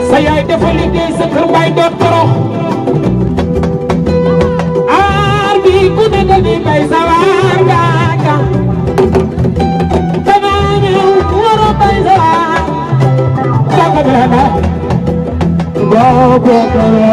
sa yaay dafa liggéey sa kër baay doon torox aar bi ku ne dañuy bay sa waar gaaka danaa ñëw waroo bay sa waar gaaka dana baba dana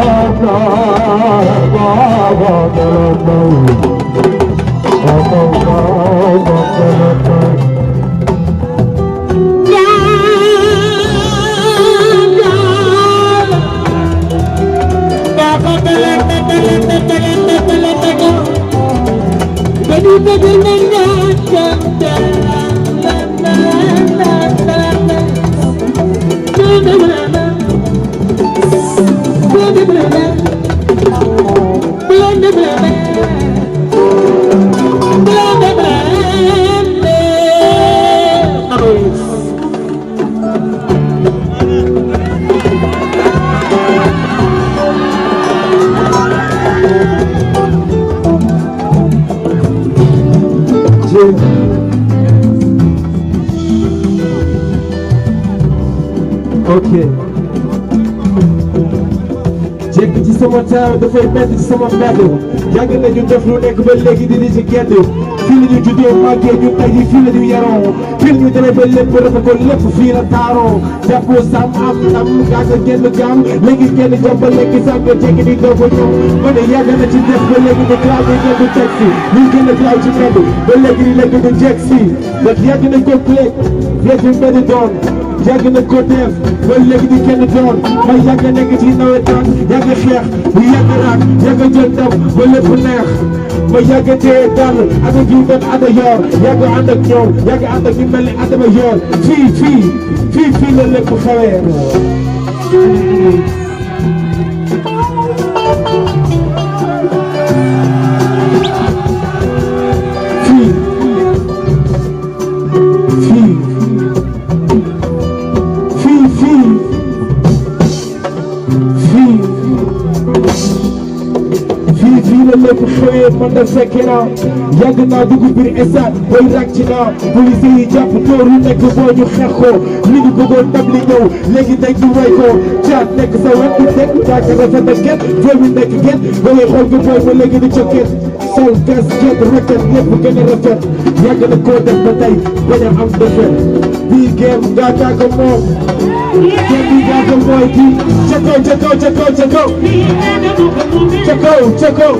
ok jekk ci sama taaw dafay metti ci sama mbedd yàgg nañu def lu nekk ba léegi di ci gedd fii la ñu juddoo màggee ñu tey fii la ñu yaroo fii la ñu demee ba lépp dafa ko lépp fii la taaroo jàppoo sam am ndam gàgga génn gaam léegi génn jam ba léegi sànq jekki di doo ko ñëw ma ne yàgg na ci def ba léegi di graaw di nekk teg si ñu gën a graaw ci mbedd ba léegi di lekk di jekk si ndax yàgg nañ ko clé léegi mbedd doon yàgg na ko def ba léegi di kenn doon ma yàgg nekk ci nawetaan yàgg xeex yàgg raak yàgg jël ndam ba lépp neex ma yàgg tee dàll ak a jiw doon ànd yor yàgg ànd ak ñoom yàgg ànd ak ñu mel ni ànd ma yor fii la lépp xewee lépp xewee man da fekk naa yàgg naa dugg biir stade booy ràcc naa police yi jàpp tóor lu nekk boo ñu xeex ko li ñu bëggoon ndam li ñëw léegi dañ ñu way ko caat nekk sa wet du nekk caat rafet ak get foo mi nekk get ba ngay xool nga booy ba léegi di cokket sol gas get raket lépp gën a rafet yàgg na koo def ba tey bañ a am defet bii game gaataa ko moom game bi gaata mooy di ca kaw ca kaw ca kaw ca kaw ca kaw ca kaw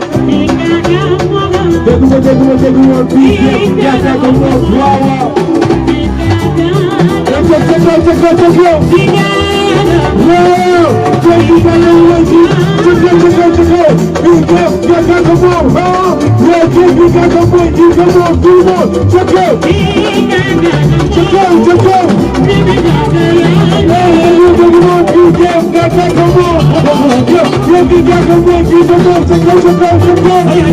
dégg ma bii game gaataa ko moom waaw waaw ca kaw ca kaw ca kaw waaw game bi gaata mooy di ca kaw bii game gaataa ko moom waaw game bi gaata mooy di ca kaw tout le monde ca kaw ca kaw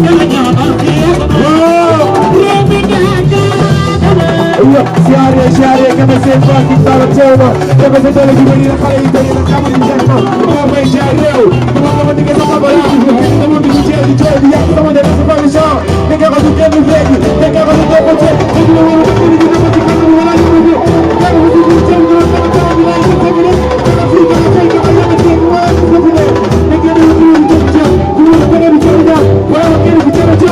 siyaare kama seen fa ki taala teewna dafa sa doole ji bari na xale yi bari na xamal ni jekk ma may jaay réew dama digge sama bala dama di ci di jooy di yàq sama def sa commission da nga ko kenn léegi da nga ko ko ko ci dama wala di dama ci kanam wala ñu ko dama ci ci ci dama dama bi lay ko ko dama fi ko ko ko ko ko ci wala ko ko da nga do ñu ci ci ñu ko ko ci da wala ko ci ci ci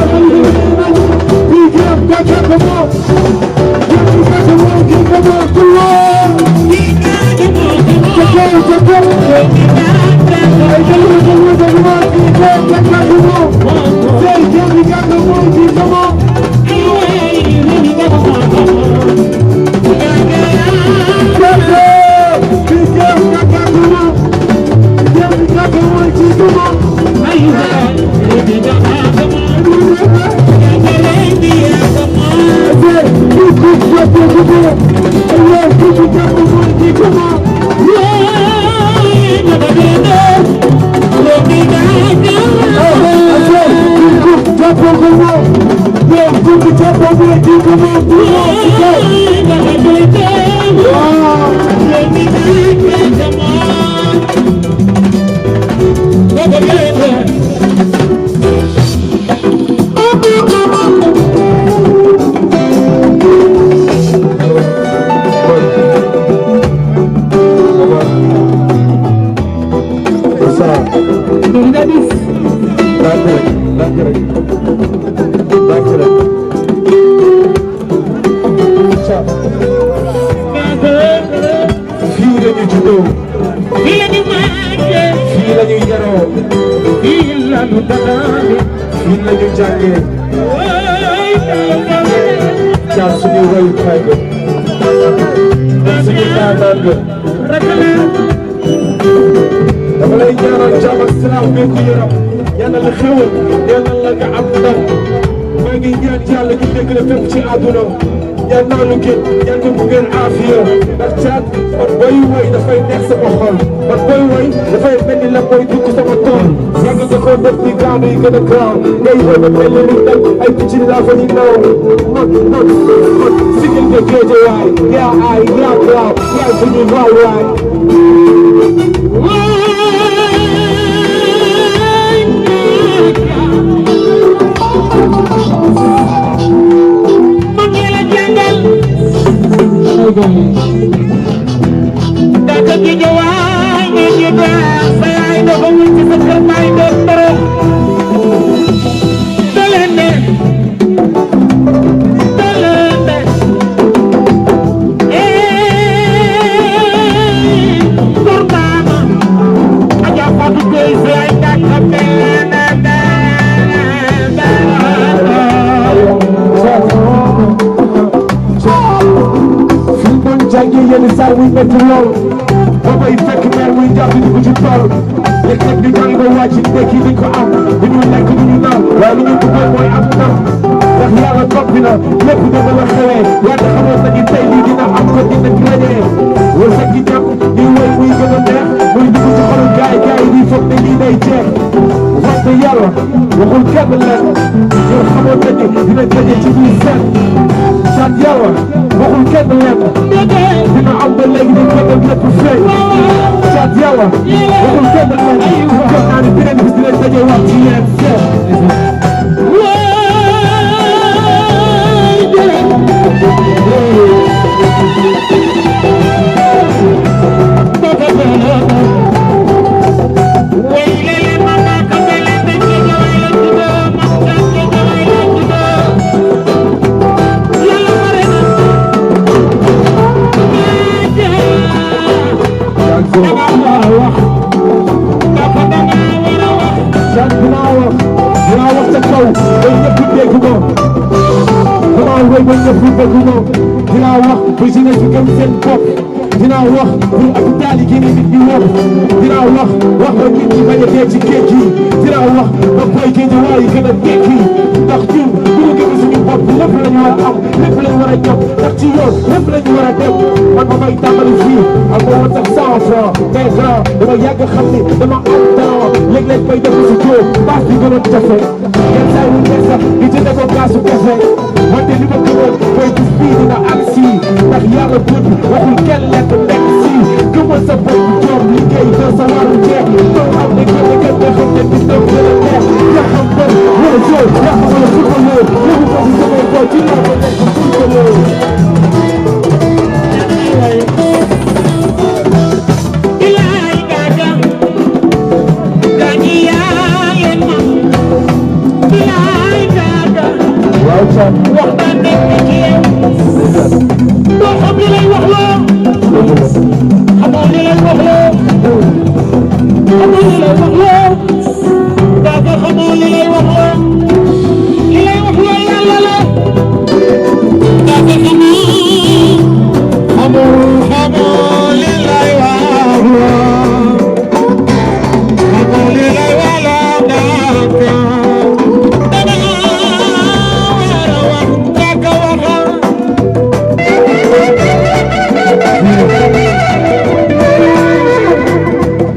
bi gam da ka ko mo la ñu juddoo fii la ñu màggee fii la ñu yaroo fii la ñu danaane fii la ñu jàngee caat suñu royukaay ga suñu naanaan ga dama lay ñaanal jàmm ak salaam bépp yaram yàlla la xewal yàlla la nga am ndam maa ngi ñaan yàlla ñu dégg la fépp ci àdduna ñaan naa lu gën ñaan ko bu ngeen aafiya ndax caat man booy woy dafay neex sama xol man booy woy dafay mel ni la mooy dugg sama tool yàgg nga ko def di gaanu yi gën a gaaw ngay woy ba mel ni dal ay picc laa fa ñu naw man sigil nga géeje waay yaa aay yaa gaaw yaa suñu raw waay Daka gi jawaay ñi ñu daa sa yaay dafa mu ci sa kër may doo toro dalene kurbaama aja fatu koy sa yaay daka belene jàngi yenn saa muy métti lool ba bay fekk meer muy jàpp di ko ci tool léeg-léeg ñu jàng ba wàcc ndekki di ko am du ñu lekk du ñu naan waaye li ñu bëggoon mooy am ndam ndax yàlla noppi na lépp dina la xewee wante xamoon nañu tey lii dina am ko dina grajee wërsëg gi dem di wéy muy gën a neex muy dugg ci xolu gaay yi foog ne lii day jeex wante yàlla waxul kenn leen yow xamoon nañu dina gaje ci biir seen sant yàlla waxul kenn leen dina am ba léegi dañ ko def lépp feeñ sant yàlla waxul kenn leen jox naa ne beneen bis dina daje wax ci yéen seen dinaa wax ba jeunesse bi gëm seen bopp dinaa wax pour hôpital yi génne nit ñi wax dinaa wax ba nit ñi bañ a dee ci géej gi dinaa wax ba boy géej waay yi gën a tekki ndax ñun bu ñu gëm suñu bopp lépp la ñu war a am lépp la ñu war a jot ndax ci yoon lépp la ñu war a dem man ma may tàmbali fii ak ma woon sax 100 francs mais grand dama yàgg xam ne dama am temps léeg-léeg may def si jóo baas bi gënoon jafe yenn saa yi ñu sax di jëndee ko gaasu café wante li ma gëmoon mooy bis bii dina am si ndax yàlla buur bi waxul kenn lekk nekk si gëmal sa bopp joom liggéey doo sa waru jeex doo am ne kenn kenn nga xam ne bis doo gën a neex yaa xam bër wala joo yaa xam wala footballeur léegi ko si samay boo ci laa ko nekk footballeur ilaay gaaga gaañi yaa leen ma ilaay gaaga wax naa nekk ci yow doo xam li lay wax loo xamoo li lay wax loo xamoo li lay wax loo gaaga xamoo li lay wax loo li lay wax loo yàlla la gaaga xamoo li lay wax loo xamoo li lay wax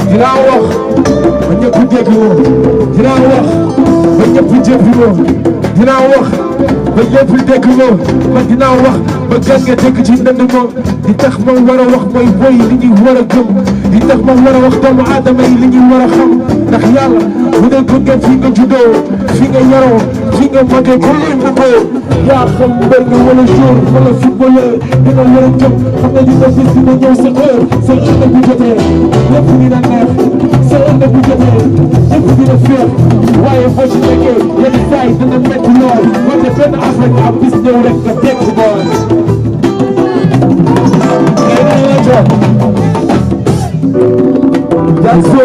dinaa wax ba ñëpp dégg moom dinaa wax ba ñëpp jëf moom dinaa wax ba ñëpp dégg moom man dinaa wax ba gan nga dégg ci ndënd moom di tax ma war a wax mooy boy li ñuy war a gëm di tax ma war a wax doomu aadama yi li ñuy war a xam ndax yàlla bu dee ko ngeen fi nga juddoo fi nga yaroo fi nga màggee ko limb ko yaa xam mbër nga wala jour wala footballeur dina war a jëm xam ne dina bis dina ñëw sa heure sa ëllëg bu jotee lépp dina neex sa ëllëg bu jotee lépp dina féex waaye boo ci nekkee yenn saa yi dina métti lool wante benn affaire nga am bis ñëw rek nga tekk bool. Ranso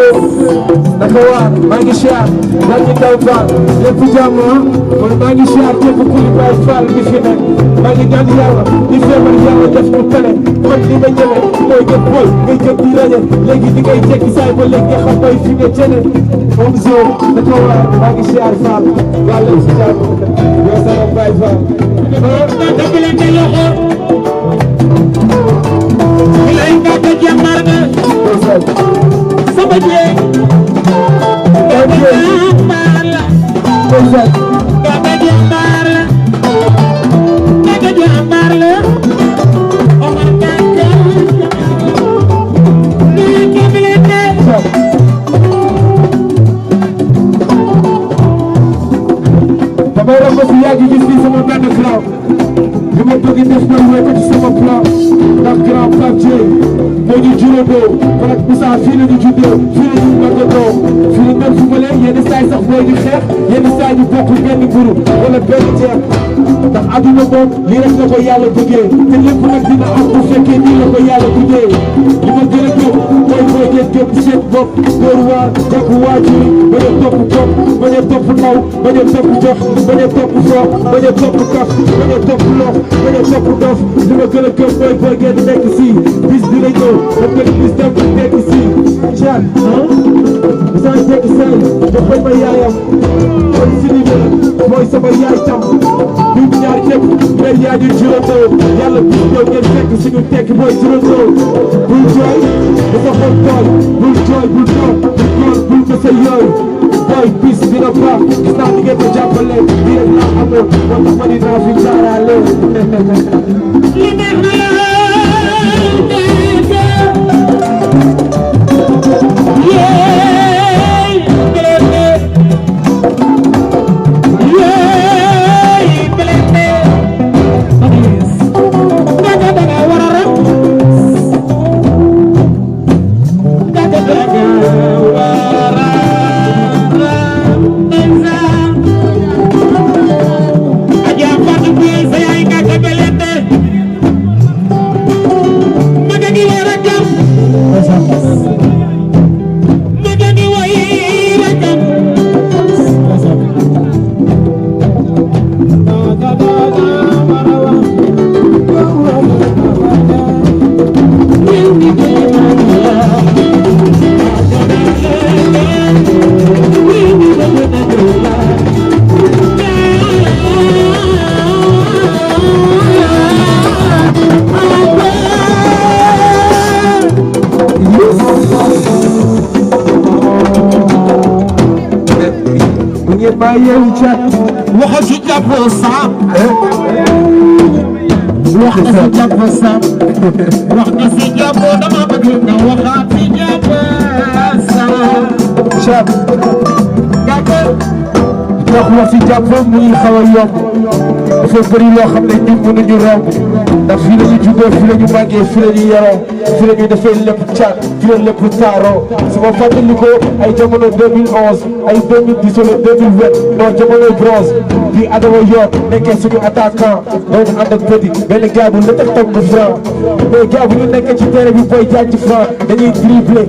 naka waa maa ngi siyaar lan ñu daw faal lépp jàmm man maa ngi siyaar képp ku li bay faal di fi nekk maa ngi ñaan yàlla di feebar yàlla def ñu tane man li ma ñeme mooy gën boy ngay jëg di raje léegi di ngay jekki saay ba léegi nga xam bay fi nga jëne moom zo naka waa maa ngi siyaar faal yàlla si jàmm yow sama bay faal dëggalante loxo ilay nga ko jàmbar nga sama jeeg nga ko jàmbar la nga ko jàmbar la nga ko jàmbar la Omar Kante nii kimilite damay romb fi yàgg gis ni sama benn grand li ma bëgg def mooy wéy ko ci sama plan ndax grand Pape Dieye moo ñu juróondoo kon ak Moussa fii la ñu juddoo fii la ñu màggatoo fii la ñu doon fubale yenn saa yi sax booy ñu xeex yenn saa yi ñu bokk benn mburu wala benn ceeb ndax adduna moom lii rek la ko yàlla bëggee te lépp nag dina am bu fekkee nii la ko yàlla bëggee li ma gën a gëm mooy mooy ngeen gëm seen bopp dóor waar jàpp waajur bañ a topp bopp bañ a topp naw bañ a topp jox bañ a topp fo bañ a topp kaf bañ a topp lox bañ a topp dof li ma gën a gëm mooy booy ngeen nekk si bis dina ñëw da ngeen bis dem nekk si Thiat bisa jekki say joxoñ ma yaayam mooy Sidibé mooy sama yaay tam ñun ñaar ñëpp mais yaa ñu juróondoo yàlla bis ñëw ngeen fekk suñu tekki mooy juróondoo bul jooy bu sa xol tooy bul jooy bul toog bul góor bul ko sa yooyu booy bis dina baax gis naa ni ngeen ko jàppale lii rek laa amoon moo tax ma dinaa fi jaaraale li neex na la waxal si jàpp saam wax na si jàpp saam wax na si jàpp dama bëgg nga waxaat si jàpp saam Thiat wax ma si jàpp mu ngi xaw a yomb dafa bëri loo xam ne ñun mënuñu romb ndax fii la ñu juddoo fii la ñu màggee fii la ñu yaroo fii la ñu defee lépp Thiat fii la lépp taaroo su ma fàttalikoo ay jamono 2011 ay 2010 wala 2020 non jamono bronze bi Adama Yor nekkee suñu attaquant doon ànd ak Petit benn gars bu la tax tam bu franc mais gars bu ñu nekkee ci terrain bi booy jaay ci franc dañuy dribblé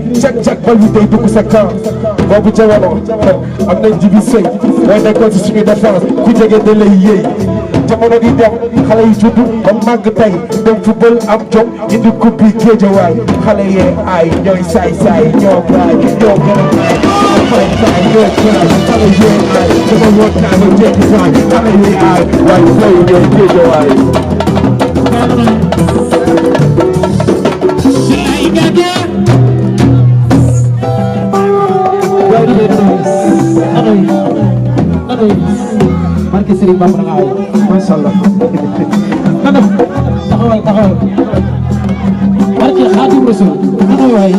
cak bal bi day dugg sa camp boobu jamono am nañ Jibi Sey mooy nekkoon ci suñu défense ku jege da lay yéey jamono di dem xale yi judd ba màgg tey dem football am jom indi coupe bi Géejawaay xale yee ay ñooy saay ñoo gaay ñoo gën a gaay fay gaay ñoo gaay xale yee ay dama woon naa ba jekki gaay xale yee ay waaye fay ñooy Géejawaay barke Serigne Bamba nga aw masha Allah taxawal barke Xaadimu Rasuul taxawal